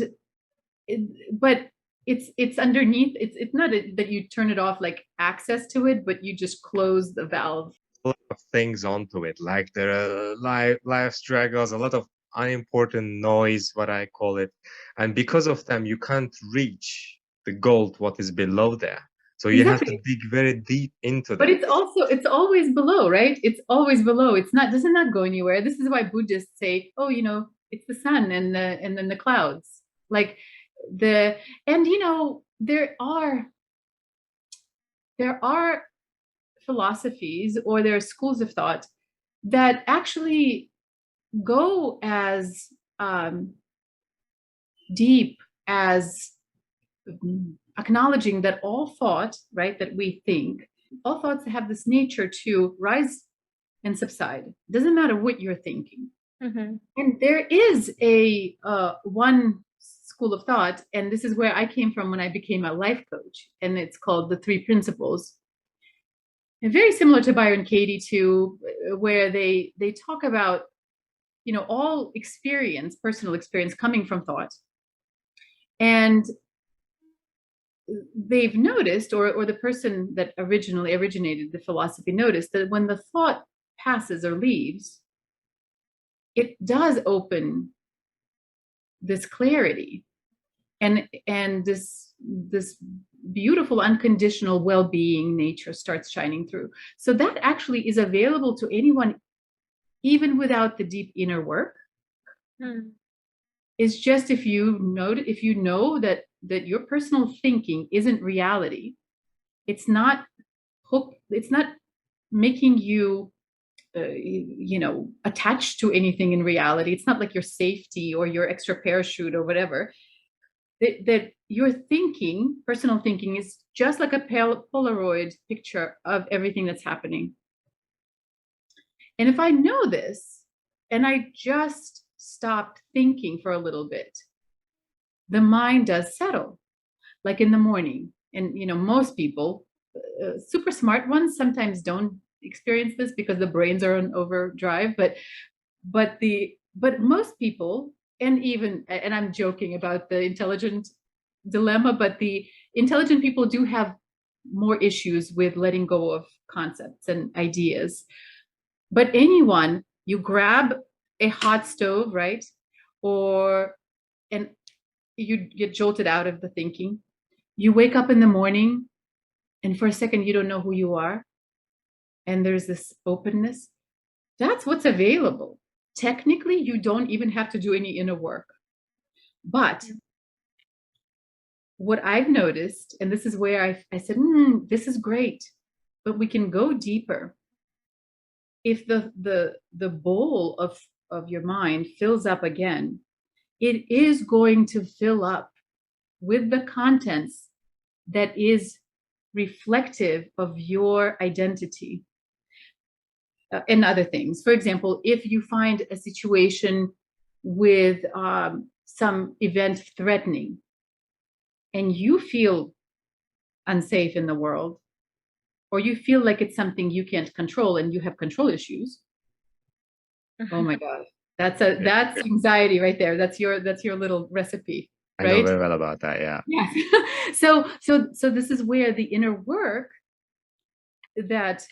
[SPEAKER 3] but it's underneath. It's not that you turn it off, like access to it, but you just close the valve.
[SPEAKER 1] A lot of things onto it, like there are life struggles, a lot of unimportant noise, what I call it, and because of them, you can't reach the gold, what is below there. So you have to
[SPEAKER 3] Exactly.
[SPEAKER 1] dig very deep into
[SPEAKER 3] But
[SPEAKER 1] them.
[SPEAKER 3] it's always below, right? It's always below. It's not, does not go anywhere. This is why Buddhists say, oh, it's the sun and then the clouds. Like the and there are philosophies, or there are schools of thought that actually go as deep as acknowledging that all thought, right, that we think, all thoughts have this nature to rise and subside. Doesn't matter what you're thinking.
[SPEAKER 2] Mhm.
[SPEAKER 3] And there is a one school of thought, and this is where I came from when I became a life coach, and it's called the Three Principles. And very similar to Byron Katie too, where they talk about all experience, personal experience, coming from thought. And they've noticed, or the person that originally originated the philosophy noticed, that when the thought passes or leaves, it does open this clarity, and this beautiful unconditional well-being nature starts shining through. So that actually is available to anyone, even without the deep inner work.
[SPEAKER 2] Mhm.
[SPEAKER 3] Is just, if you know that your personal thinking isn't reality, it's not it's not making you attached to anything in reality. It's not like your safety or your extra parachute or whatever. That your thinking, personal thinking, is just like a Polaroid picture of everything that's happening. And if I know this, and I just stop thinking for a little bit, the mind does settle, like in the morning. And most people, super smart ones, sometimes don't experience this because the brains are on overdrive. But most people, and I'm joking about the intelligent dilemma, but the intelligent people do have more issues with letting go of concepts and ideas. But anyone, you grab a hot stove, right? Or and you get jolted out of the thinking. You wake up in the morning, and for a second you don't know who you are, and there's this openness. That's what's available. Technically, you don't even have to do any inner work. But what I've noticed, and this is where I said, this is great, but we can go deeper. If the bowl of your mind fills up again, it is going to fill up with the contents that is reflective of your identity, and other things. For example, if you find a situation with some event threatening, and you feel unsafe in the world, or you feel like it's something you can't control and you have control issues, oh my God,
[SPEAKER 1] Yeah,
[SPEAKER 3] that's anxiety right there. That's your little recipe,
[SPEAKER 1] I know
[SPEAKER 3] right?
[SPEAKER 1] very well about that. Yeah.
[SPEAKER 3] Yes. So this is where the inner work that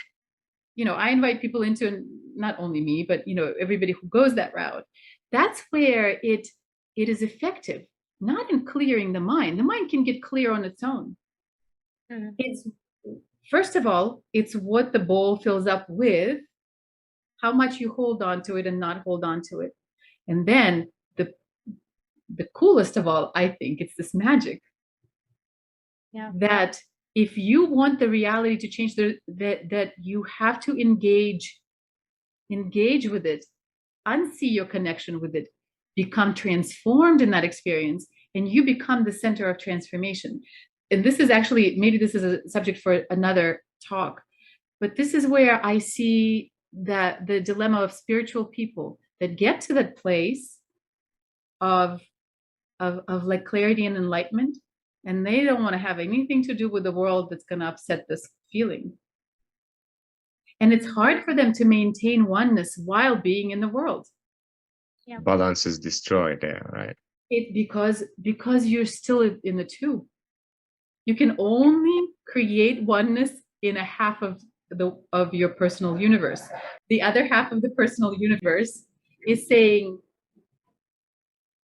[SPEAKER 3] I invite people into, and not only me, but everybody who goes that route. That's where it is effective, not in clearing the mind. The mind can get clear on its own.
[SPEAKER 2] Mhm.
[SPEAKER 3] It's, first of all, it's what the bowl fills up with, how much you hold on to it and not hold on to it. And then the coolest of all, I think, it's this magic
[SPEAKER 2] Yeah.
[SPEAKER 3] that if you want the reality to change, that you have to engage with it, unsee your connection with it, become transformed in that experience, and you become the center of transformation. And this is actually, maybe this is a subject for another talk, but this is where I see that the dilemma of spiritual people that get to that place of like clarity and enlightenment, and they don't want to have anything to do with the world that's going to upset this feeling. And it's hard for them to maintain oneness while being in the world.
[SPEAKER 2] Yeah.
[SPEAKER 1] Balance is destroyed there, right?
[SPEAKER 3] It because you're still in the two. You can only create oneness in a half of your personal universe. The other half of the personal universe is saying,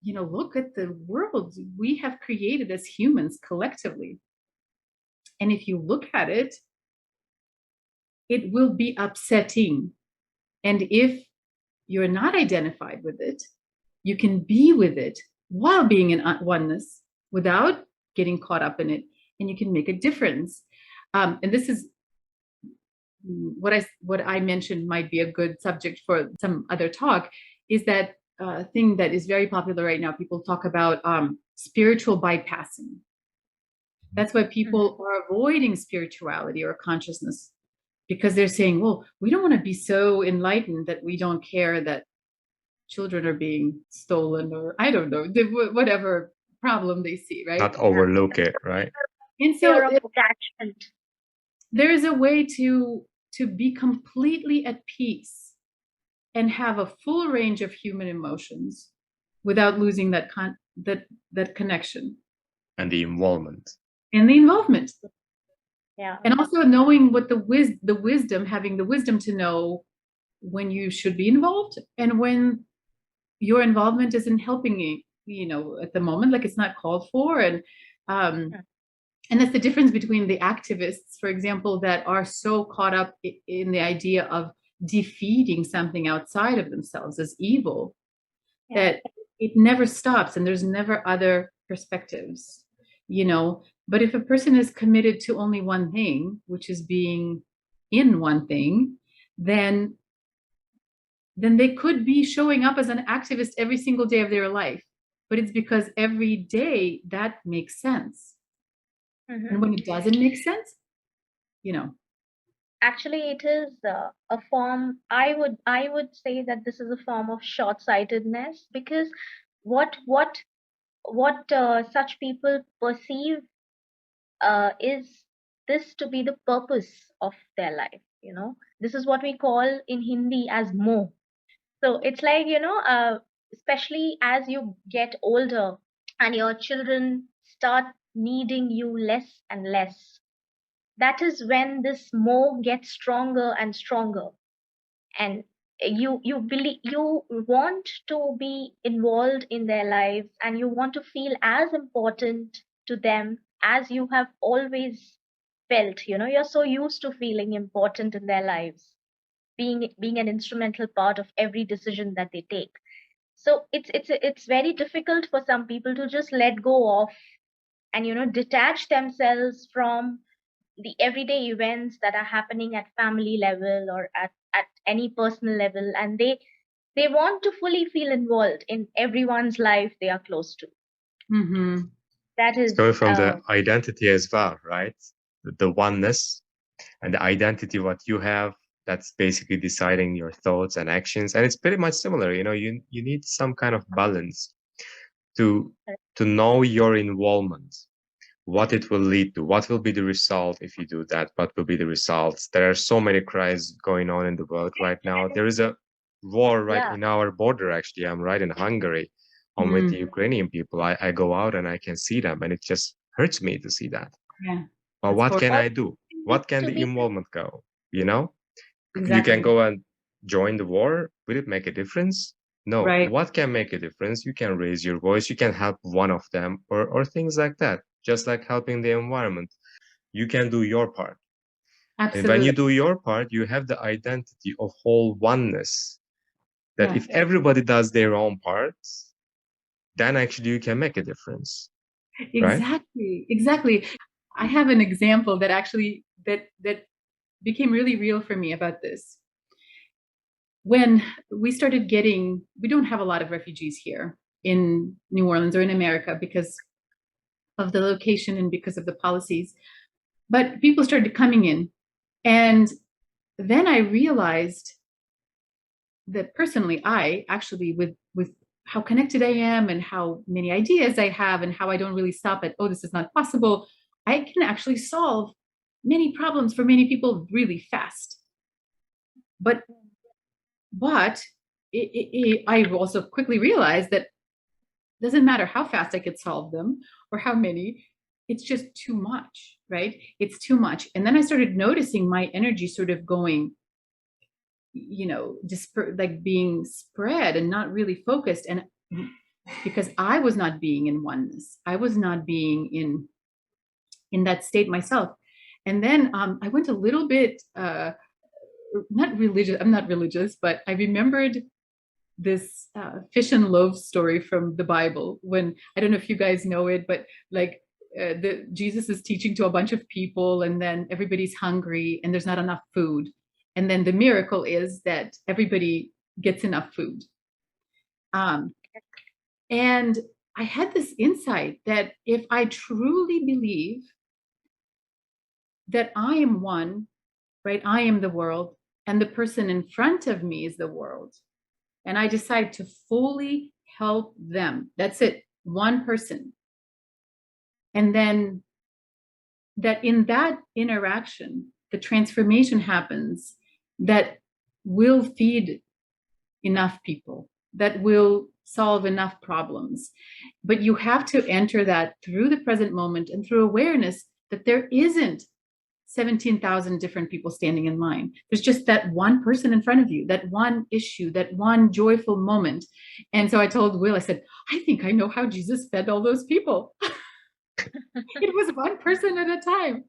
[SPEAKER 3] look at the world we have created as humans collectively. And if you look at it, it will be upsetting. And if you're not identified with it, you can be with it while being in oneness without getting caught up in it, and you can make a difference. And this is what I mentioned might be a good subject for some other talk, is that thing that is very popular right now. People talk about spiritual bypassing. That's why people are avoiding spirituality or consciousness, because they're saying, well, we don't want to be so enlightened that we don't care that children are being stolen, or I don't know, whatever problem they see, right?
[SPEAKER 1] Not overlook it, right?
[SPEAKER 3] And
[SPEAKER 2] Fear
[SPEAKER 3] so
[SPEAKER 2] of attachment.
[SPEAKER 3] there is a way to be completely at peace and have a full range of human emotions without losing that connection
[SPEAKER 1] And the involvement.
[SPEAKER 3] and the involvement.
[SPEAKER 2] Yeah.
[SPEAKER 3] And also knowing what having the wisdom to know when you should be involved and when your involvement isn't helping you, at the moment, like it's not called for. And that's the difference between the activists, for example, that are so caught up in the idea of defeating something outside of themselves as evil, that it never stops and there's never other perspectives. But if a person is committed to only one thing, which is being in one thing, then they could be showing up as an activist every single day of their life. But it's because every day that makes sense. And when it doesn't make sense,
[SPEAKER 2] Actually, it is a form. I would say that this is a form of short-sightedness, because what such people perceive is this to be the purpose of their life. This is what we call in Hindi as moh. So it's like, especially as you get older and your children start needing you less and less, that is when this moh gets stronger and stronger. And you believe you want to be involved in their lives, and you want to feel as important to them as you have always felt. You're so used to feeling important in their lives, being an instrumental part of every decision that they take. So it's very difficult for some people to just let go of and detach themselves from the everyday events that are happening at family level or at any personal level, and they want to fully feel involved in everyone's life they are close to.
[SPEAKER 3] mm-hmm.
[SPEAKER 2] That
[SPEAKER 1] It's
[SPEAKER 2] is
[SPEAKER 1] coming from the identity as well, right? The oneness and the identity, what you have, that's basically deciding your thoughts and actions. And it's pretty much similar. You need some kind of balance to know your involvement, what it will lead to, what will be the result if you do that, what will be the results. There are so many cries going on in the world right now. There is a war right in our border, actually. I'm right in Hungary. I'm with the Ukrainian people. I go out and I can see them, and it just hurts me to see that.
[SPEAKER 3] Yeah.
[SPEAKER 1] But what can I do? What can the involvement go?
[SPEAKER 3] Exactly.
[SPEAKER 1] You can go and join the war. Will it make a difference? No.
[SPEAKER 3] Right.
[SPEAKER 1] What can make a difference? You can raise your voice. You can help one of them, or things like that. Just like helping the environment. You can do your part.
[SPEAKER 3] Absolutely.
[SPEAKER 1] And when you do your part, you have the identity of whole oneness. That if everybody does their own parts, then actually you can make a difference.
[SPEAKER 3] Exactly.
[SPEAKER 1] Right?
[SPEAKER 3] Exactly. I have an example that actually that became really real for me about this. When we started getting, we don't have a lot of refugees here in New Orleans or in America because of the location and because of the policies, but people started coming in. And then I realized that personally, I actually, with how connected I am and how many ideas I have and how I don't really stop at, oh, this is not possible, I can actually solve many problems for many people really fast. But I also quickly realized that it doesn't matter how fast I could solve them or how many, it's just too much, right? It's too much. And then I started noticing my energy sort of going, like being spread and not really focused. And because I was not being in oneness, I was not being in that state myself. And then I went a little bit not religious. I'm not religious, but I remembered this fish and loaves story from the Bible. When, I don't know if you guys know it, but like Jesus is teaching to a bunch of people, and then everybody's hungry, and there's not enough food, and then the miracle is that everybody gets enough food. And I had this insight that if I truly believe that I am one, right, I am the world, and the person in front of me is the world, and I decide to fully help them, that's it, one person. And then that in that interaction, the transformation happens that will feed enough people, that will solve enough problems. But you have to enter that through the present moment and through awareness that there isn't 17,000 different people standing in line. There's just that one person in front of you, that one issue, that one joyful moment. And so I told Will, I said, I think I know how Jesus fed all those people. It was one person at a time.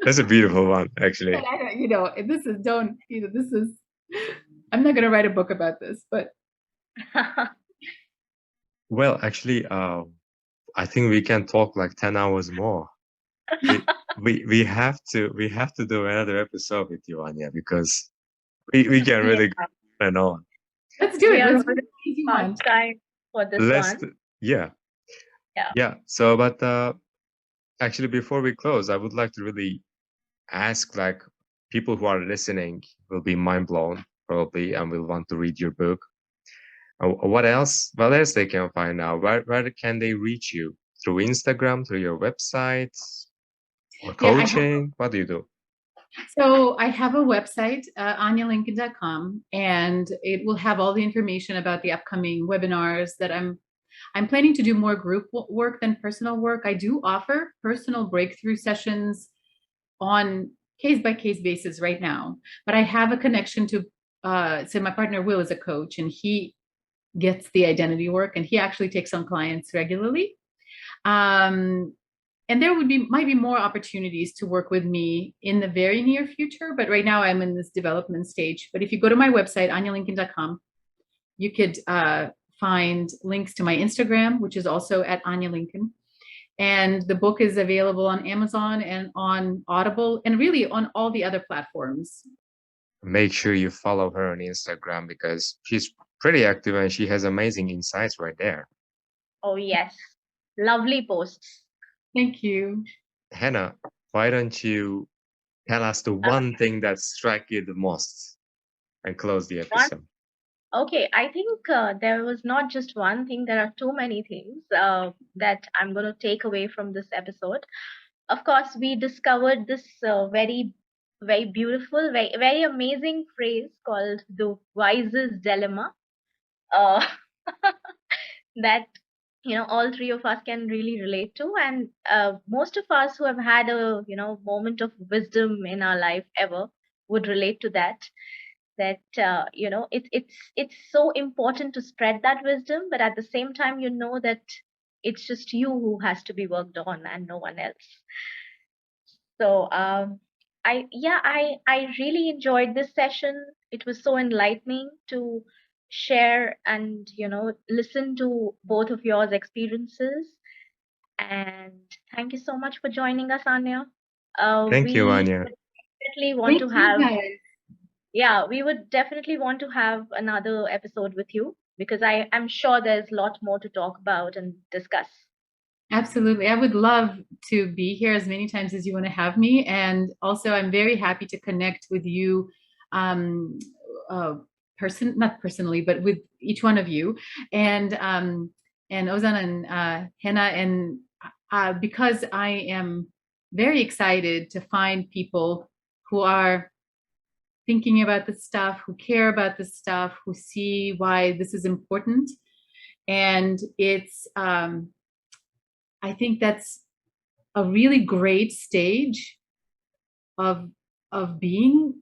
[SPEAKER 1] That's a beautiful one, actually.
[SPEAKER 3] This is, this is, I'm not going to write a book about this, but.
[SPEAKER 1] Well, actually, I think we can talk like 10 hours more. We have to do another episode with you, Anya, because we can really go on and on.
[SPEAKER 3] Let's do it. Let's do
[SPEAKER 2] an easy one. Time for this one.
[SPEAKER 1] Yeah. So, but actually, before we close, I would like to really ask, like, people who are listening will be mind blown probably and will want to read your book. What else they can find out? Where can they reach you? Through Instagram, through your website, or coaching? What do you do?
[SPEAKER 3] So I have a website, anyalincoln.com, and it will have all the information about the upcoming webinars that I'm planning to do more group work than personal work. I do offer personal breakthrough sessions on case-by-case basis right now, but I have a connection to, so my partner Will is a coach, and he gets the identity work, and he actually takes on clients regularly. And there might be more opportunities to work with me in the very near future, but right now I'm in this development stage. But if you go to my website, anyalincoln.com, you could find links to my Instagram, which is also at Anya Lincoln. And the book is available on Amazon and on Audible and really on all the other platforms.
[SPEAKER 1] Make sure you follow her on Instagram because she's pretty active and she has amazing insights right there.
[SPEAKER 2] Oh, yes. Lovely posts.
[SPEAKER 3] Thank you.
[SPEAKER 1] Henna, why don't you tell us the one thing that struck you the most and close the episode?
[SPEAKER 2] Okay, I think there was not just one thing. There are too many things that I'm going to take away from this episode. Of course, we discovered this very, very beautiful, very, very amazing phrase called the wise's dilemma. That all three of us can really relate to, and most of us who have had a moment of wisdom in our life ever would relate to that. It's so important to spread that wisdom, but at the same time that it's just you who has to be worked on and no one else. So I really enjoyed this session. It was so enlightening to share and listen to both of yours experiences. And thank you so much for joining us, Anya.
[SPEAKER 1] Thank you,
[SPEAKER 2] We
[SPEAKER 1] Anya.
[SPEAKER 2] would definitely want
[SPEAKER 3] Thank
[SPEAKER 2] to
[SPEAKER 3] you
[SPEAKER 2] have,
[SPEAKER 3] guys.
[SPEAKER 2] yeah, we would definitely want to have another episode with you because I'm sure there's a lot more to talk about and discuss.
[SPEAKER 3] Absolutely. I would love to be here as many times as you want to have me. And also, I'm very happy to connect with you, um, not personally, but with each one of you. And Ozan and Henna. And because I am very excited to find people who are thinking about this stuff, who care about this stuff, who see why this is important. And I think that's a really great stage of being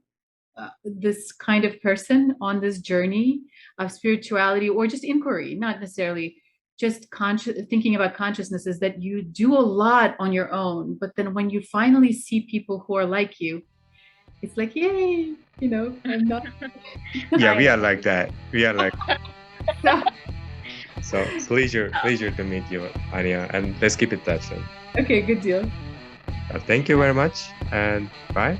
[SPEAKER 3] this kind of person on this journey of spirituality or just inquiry, not necessarily just thinking about consciousness, is that you do a lot on your own, but then when you finally see people who are like you, it's like, yay, I'm not.
[SPEAKER 1] Yeah, we
[SPEAKER 2] Right.
[SPEAKER 1] are like that. We are like
[SPEAKER 3] So,
[SPEAKER 1] so. Pleasure to meet you, Anya, and let's keep in touch. Then.
[SPEAKER 3] okay, good deal.
[SPEAKER 1] Thank you very much, and bye.